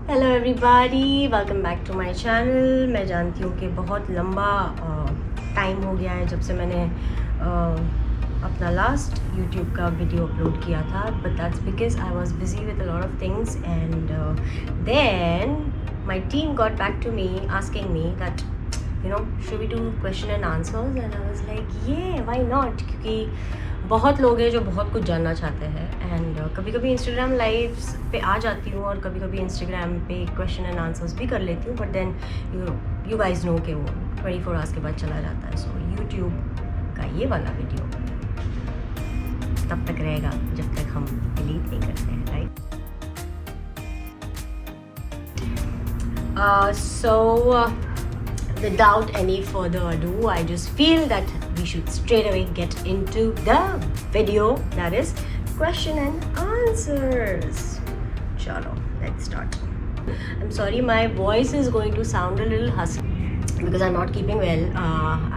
Hello everybody, welcome back to my channel. मैं जानती हूँ कि बहुत लंबा टाइम हो गया है जब से मैंने अपना लास्ट यूट्यूब का वीडियो अपलोड किया था, but that's because I was busy with a lot of things and then my team got back to me asking me that should we do question and answers, and I was like yeah, why not, क्योंकि बहुत लोग हैं जो बहुत कुछ जानना चाहते हैं एंड कभी कभी इंस्टाग्राम लाइव्स पे आ जाती हूँ और कभी कभी इंस्टाग्राम पे क्वेश्चन एंड आंसर्स भी कर लेती हूँ, but then you guys know कि वो 24 आवर्स के बाद चला जाता है। सो यूट्यूब का ये वाला वीडियो तब तक रहेगा जब तक हम डिलीट नहीं करते हैं, right? Without any further ado, I just feel that we should straight away get into the video, that is question and answers. Chalo, let's start. I'm sorry, my voice is going to sound a little husky because I'm not keeping well.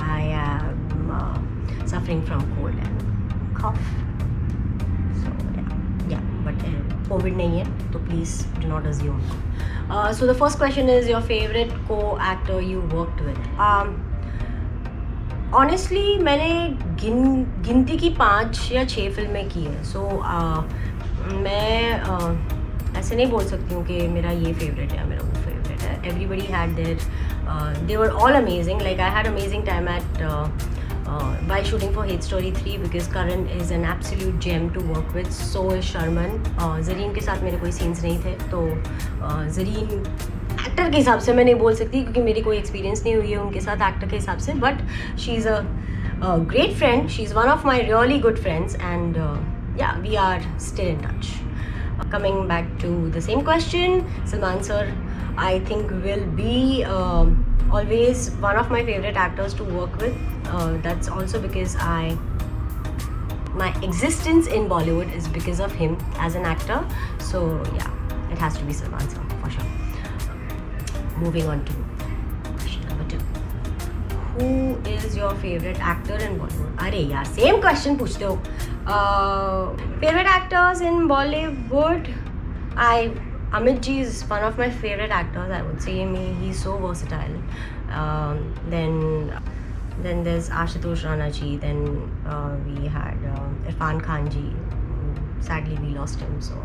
I am suffering from cold and cough. So yeah, but COVID nahi hai, so please do not assume. So the first question is your favorite co-actor you worked with. Honestly, मैंने गिनती की 5 या 6 फिल्में की है. So मैं ऐसे नहीं बोल सकती हूँ कि मेरा ये फेवरेट है या मेरा वो फेवरेट है. Everybody had their they were all amazing. Like I had amazing time at while shooting for Hate Story 3 because Karan is an absolute gem to work with. So is Sharman. Zareen के साथ मेरे कोई scenes नहीं थे, तो Zareen actor के हिसाब से मैं नहीं बोल सकती क्योंकि मेरी कोई एक्सपीरियंस नहीं हुई है उनके साथ एक्टर के हिसाब से, but she is a great friend. She is one of my really good friends and yeah, we are still in touch. Coming back to the same question, Salman sir, I think will be always one of my favorite actors to work with. That's also because my existence in Bollywood is because of him as an actor. So yeah, it has to be Salman sir for sure. Moving on to question number 2. Who is your favorite actor in Bollywood? अरे यार, same question पूछते हो. Favorite actors in Bollywood? Amit ji is one of my favorite actors. I would say he's so versatile. Then there's Ashutosh Rana ji. Then we had Irfan Khan ji. Sadly we lost him. So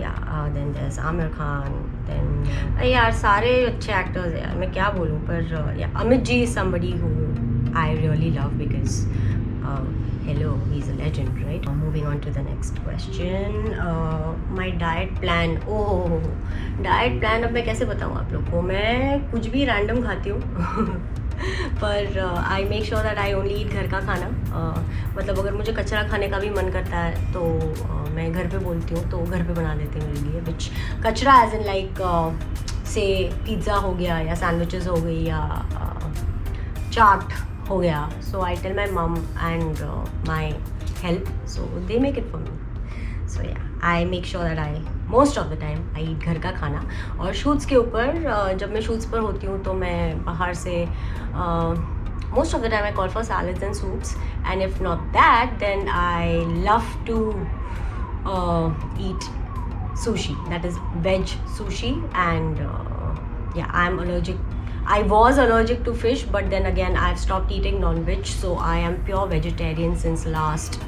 yeah. Then there's Amir Khan. Then यार सारे अच्छे actors हैं यार, मैं क्या बोलूँ, पर yeah, Amit ji is somebody who I really love because hello, he's a legend, right? Moving on to the next question. My diet plan. Oh, diet plan अब मैं कैसे बताऊँ आप लोग को? मैं कुछ भी रैंडम खाती हूँ पर आई make sure that I only ईट घर का खाना. मतलब अगर मुझे कचरा खाने का भी मन करता है तो मैं घर पे बोलती हूँ तो घर पे बना देते हैं मेरे लिए. विच कचरा एज इन लाइक से पिज़्ज़ा हो गया या सैंडविचेस हो गई या चाट हो गया. सो आई tell my mum and my help, so they make it for me. So yeah, I make sure that I most of the time I eat घर का खाना. और शूट्स के ऊपर जब मैं शूट्स पर होती हूँ तो मैं बाहर से most of the time I call for salads and soups, and if not that then I love to eat sushi, that is veg sushi. And yeah, I was allergic to fish, but then again I've stopped eating non-veg, so I am pure vegetarian since last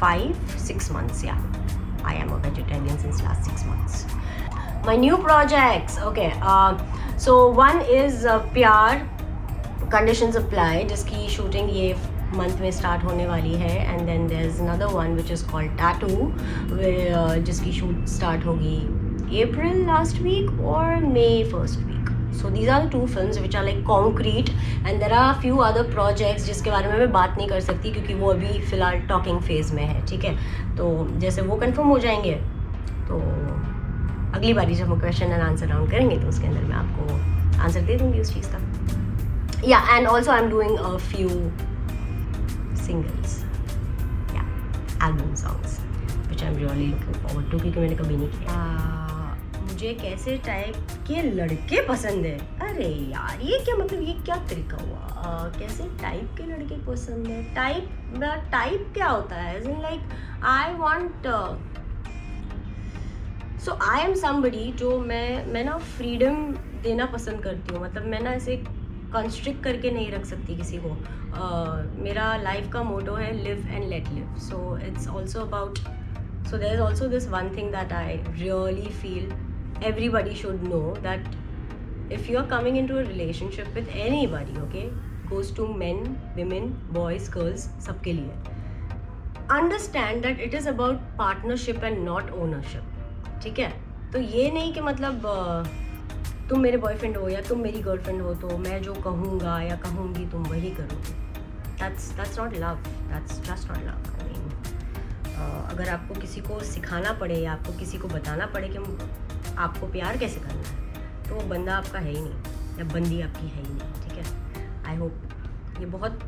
5-6 months. Yeah, I am a vegetarian since last 6 months. My new projects, okay, so one is Pyar Conditions Apply, जिसकी shooting ये month में start होने वाली है. And then there is another one which is called tattoo, जिसकी shoot start होगी April last week और May first week. So these are 2 films which are like concrete, and there are few other projects जिसके बारे में मैं बात नहीं कर सकती क्योंकि वो अभी फ़िलहाल टॉकिंग फेज़ में है. ठीक है, तो जैसे वो कंफर्म हो जाएंगे तो अगली बारी जब हम क्वेश्चन एंड आंसर राउंड करेंगे तो उसके अंदर मैं आपको आंसर दे दूँगी उस चीज़ का. या, and also I am doing a few singles, yeah, album songs, which I'm really looking forward to क्योंकि मैंने कभी नहीं किया. मुझे कैसे टाइप के लड़के पसंद है? अरे यार, ये क्या मतलब, ये क्या तरीका हुआ? कैसे टाइप के लड़के पसंद है? टाइप क्या होता है? As in like I want so I am somebody जो मैं ना फ्रीडम देना पसंद करती हूँ. मतलब मैं ना ऐसे कंस्ट्रिक्ट करके नहीं रख सकती किसी को. मेरा लाइफ का मोटो है live and let live. So it's also about, so there is also this one thing that I really feel everybody should know, that if you are coming into a relationship with anybody, okay, goes to men, women, boys, girls, सबके लिए, understand that it is about partnership and not ownership. ठीक है? तो ये नहीं कि मतलब तुम मेरे बॉयफ्रेंड हो या तुम मेरी गर्लफ्रेंड हो तो मैं जो कहूँगा या कहूँगी तुम वही करोगे. That's not love. That's just not love. I mean, अगर आपको किसी को सिखाना पड़े या आपको किसी को बताना पड़े कि आपको प्यार कैसे करना है, तो वो बंदा आपका है ही नहीं या बंदी आपकी है ही नहीं. ठीक है? आई होप ये बहुत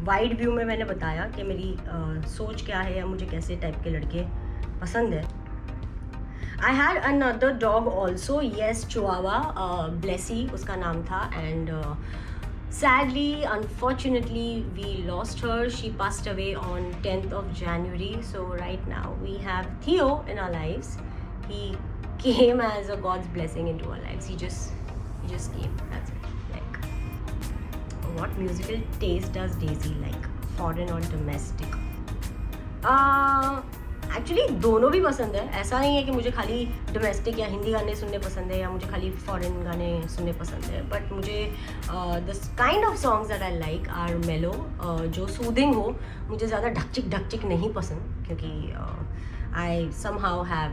वाइड व्यू में मैंने बताया कि मेरी सोच क्या है या मुझे कैसे टाइप के लड़के पसंद है. I had another dog also, yes, chihuahua, Blessy उसका नाम था. And sadly, unfortunately, we lost her. She passed away on 10th of January. So right now we have Theo in our lives. He came as a God's blessing into our lives. He just came. That's it. Like, what musical taste does Daisy like? Foreign or domestic? Actually दोनों भी पसंद है. ऐसा नहीं है कि मुझे खाली डोमेस्टिक या हिंदी गाने सुनने पसंद है या मुझे खाली फॉरेन गाने सुनने पसंद है. बट मुझे the kind of songs that I like are mellow, जो सूदिंग हो. मुझे ज़्यादा ढकचिक नहीं पसंद, क्योंकि I somehow have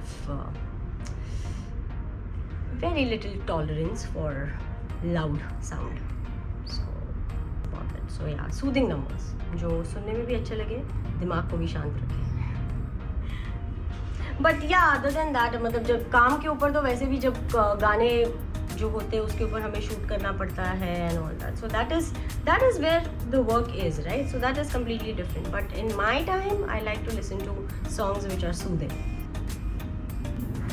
very little tolerance for loud sound. So yeah soothing numbers जो सुनने में भी अच्छे लगे, दिमाग को भी शांत रखे. बट या अदर देन दैट, मतलब जब काम के ऊपर तो वैसे भी जब गाने जो होते हैं उसके ऊपर हमें शूट करना पड़ता है and all that. So that is where the work is, right? So that is completely different. But in my time I like to listen to songs which are soothing.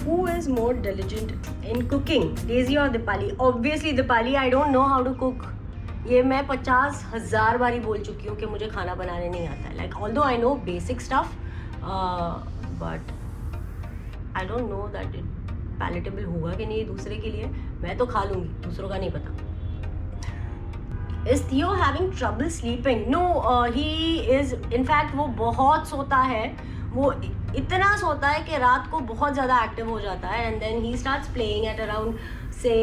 Who is more diligent in cooking, Daisy और Deepali? Obviously Deepali. I don't know how to cook. ये मैं 50,000 बारी बोल चुकी हूँ कि मुझे खाना बनाने नहीं आता है. Like although I know basic stuff, but I don't know that it palatable होगा कि नहीं दूसरे के लिए. मैं तो खा लूँगी, दूसरों का नहीं पता. Is Theo having trouble sleeping? No, he is in fact वो बहुत सोता है. वो इतना सोता है कि रात को बहुत ज़्यादा एक्टिव हो जाता है. And then he starts playing at around से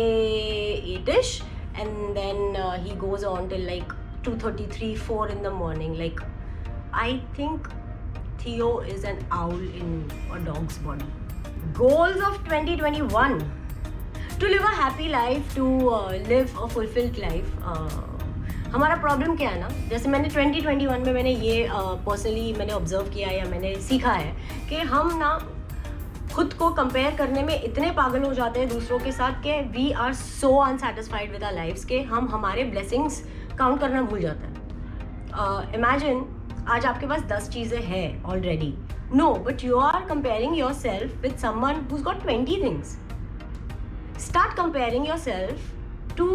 8ish, and then he goes on till like 2:33, 4 in the morning. Like, I think Theo is an owl in a dog's body. Goals of 2021: to live a happy life, to live a fulfilled life. हमारा problem क्या है ना, जैसे मैंने 2021 में मैंने ये personally मैंने ऑब्जर्व किया या मैंने सीखा है कि हम ना खुद को कंपेयर करने में इतने पागल हो जाते हैं दूसरों के साथ कि we are so unsatisfied with our lifes के हम हमारे ब्लेसिंग्स काउंट करना भूल जाते हैं. इमेजिन आज आपके पास 10 चीज़ें हैं already. No, but you are comparing yourself with someone who's got 20 things. Start comparing yourself to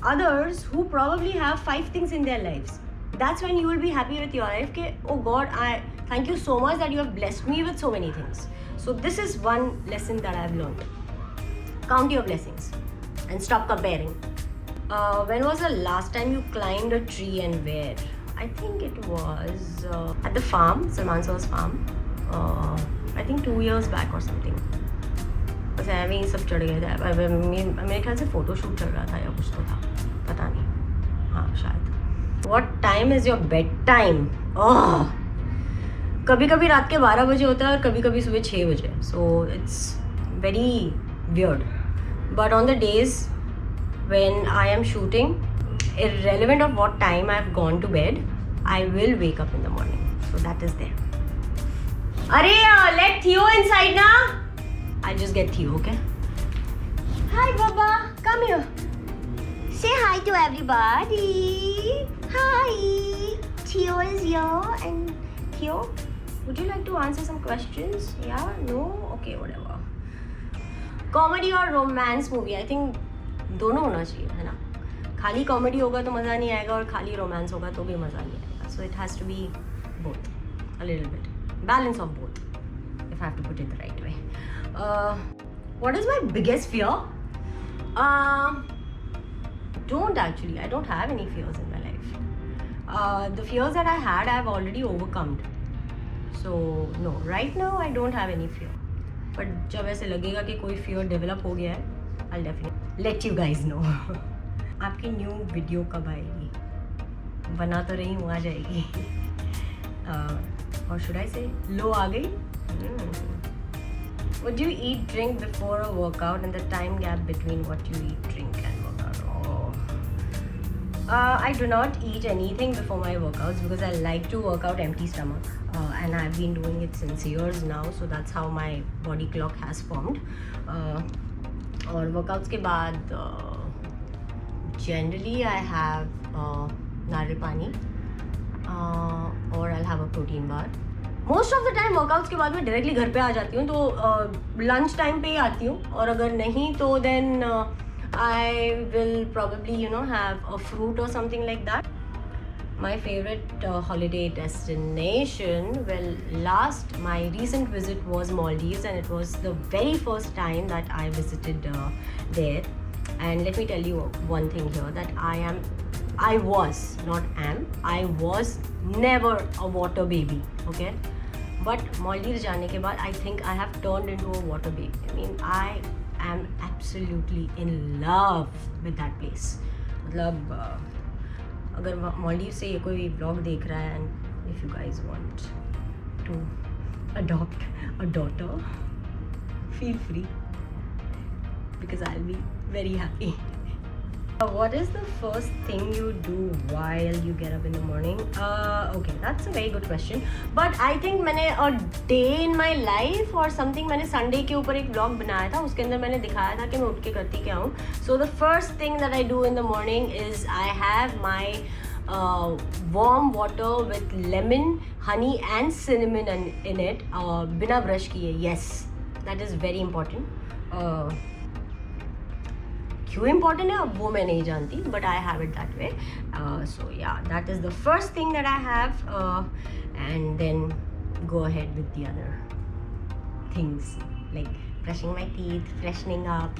others who probably have 5 things in their lives. That's when you will be happy with your life. Ke, oh God, I thank you so much that you have blessed me with so many things. So this is one lesson that I have learned. Count your blessings and stop comparing. When was the last time you climbed a tree and where? I think it was at the farm, Salman sir's farm. I think 2 years back or something. बस ऐਵੇਂ ही सब चढ़ गए थे. मेरे ख्याल से photoshoot चल रहा था या कुछ तो था, पता नहीं. हाँ शायद. What time is your bed time? कभी कभी रात के 12 बजे होता है और कभी कभी सुबह 6 बजे. So it's very weird. But on the days when I am shooting, irrelevant of what time I have gone to bed, I will wake up in the morning. So that is there. अरे let Theo inside ना. I'll just get Theo, okay? Hi, Baba. Come here. Say hi to everybody. Hi. Theo is here. And Theo, would you like to answer some questions? Yeah? No? Okay, whatever. Comedy or romance movie? I think दोनों होना चाहिए, है ना? खाली comedy होगा तो मज़ा नहीं आएगा और खाली रोमांस होगा तो भी मज़ा नहीं आएगा. So it has to be both. A little bit. Balance of both. If I have to put it the right way. What is my biggest fear? Don't actually. I don't have any fears in my life. The fears that I had, I've already overcome. So no, right now I don't have any fear. But जब ऐसे लगेगा कि कोई fear develop हो गया है, I'll definitely let you guys know. आपकी new video कब आएगी? बना तो रही हूँ, आ जाएगी. Or should I say, लो आ गई? Would you eat, drink before a workout and the time gap between what you eat, drink and workout? I do not eat anything before my workouts because I like to work out empty stomach. And I've been doing it since years now, so that's how my body clock has formed. और workouts के बाद generally I have नारियल पानी or I'll have a protein bar. Most of the time workouts के बाद मैं directly घर पे आ जाती हूँ, तो लंच टाइम पे ही आती हूँ, और अगर नहीं तो then I will probably have a fruit or something like that. My favorite holiday destination, well, my recent visit was Maldives, and it was the very first time that I visited there. And let me tell you one thing here, that I was never a water baby, okay? But Maldives जाने के बाद I think I have turned into a water baby. I mean, I am absolutely in love with that place. मतलब अगर Maldives से ये कोई vlog देख रहा है, and if you guys want to adopt a daughter, feel free, because I'll be very happy. What is the first thing you do while you get up in the morning? Okay, that's a very good question. But I think मैंने a day in my life or something, मैंने Sunday के ऊपर एक vlog बनाया था, उसके अंदर मैंने दिखाया था कि मैं उठ के करती क्या हूँ. So the first thing that I do in the morning is I have my warm water with lemon, honey and cinnamon in it, बिना brush किए. Yes, that is very important. क्यों इम्पॉर्टेंट है अब वो मैं नहीं जानती, but I have it that way. So yeah, that is the first thing that I have, and then go ahead with the other things like brushing my teeth, freshening up,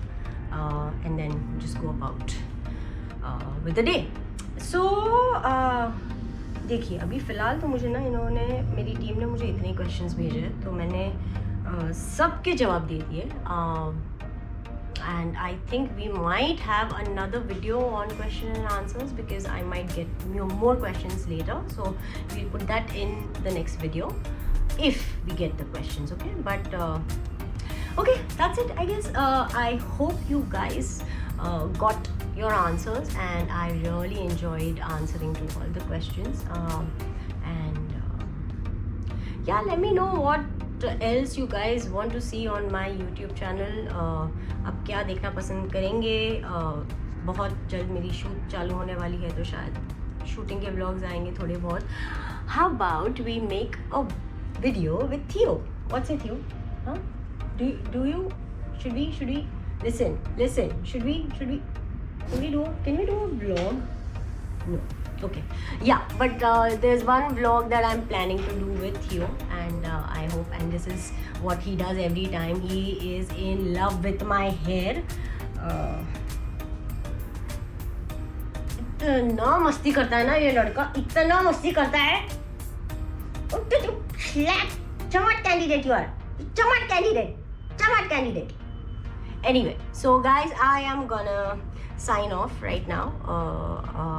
and then just go about with the day. So देखिए, अभी फ़िलहाल तो मुझे ना मेरी team ने मुझे इतने क्वेश्चंस भेजे, तो मैंने सबके जवाब दे दिए. And I think we might have another video on question and answers, because I might get more questions later, so we'll put that in the next video if we get the questions, okay? But okay, that's it, I guess. I hope you guys got your answers, and I really enjoyed answering to all the questions, and yeah, let me know what else you guys want to see on my YouTube channel. अब क्या देखना पसंद करेंगे? बहुत जल्द मेरी shoot चालू होने वाली है, तो शायद शूटिंग के व्लॉग्स आएंगे थोड़े बहुत. How about we make a video with Theo? What's it, Theo? Huh? Do you? Should we listen? Should we can we do a vlog? No. Okay, yeah, but there's one vlog that I'm planning to do with Theo, and I hope, and this is what he does every time. He is in love with my hair. इतना मस्ती करता है ना ये लड़का, इतना मस्ती करता है. चमट कैंडिडेट, you are चमट candidate. Anyway, so guys, I am gonna sign off right now.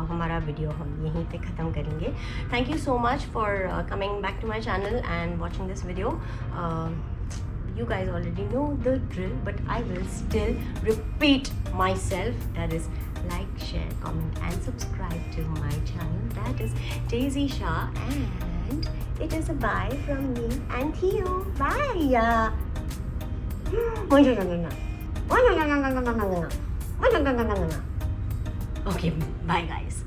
हमारा वीडियो हम यहीं पे ख़त्म करेंगे. Thank you so much for coming back to my channel and watching this video. You guys already know the drill, but I will still repeat myself. That is, like, share, comment and subscribe to my channel. That is Daisy Shah, and it is a bye from me and Theo. Bye. Okay, bye guys.